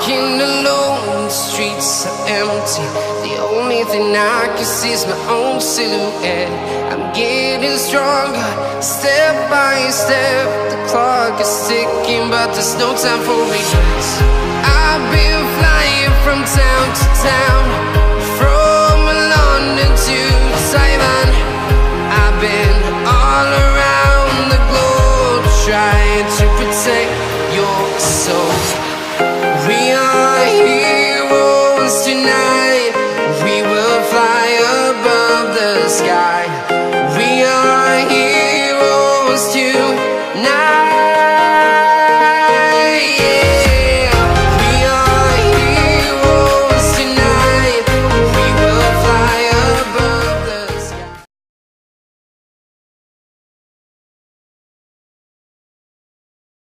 walking alone, the streets are empty. The only thing I can see is my own silhouette. I'm getting stronger, step by step. The clock is ticking, but there's no time for regrets. I've been flying from town to town, from London to Taiwan.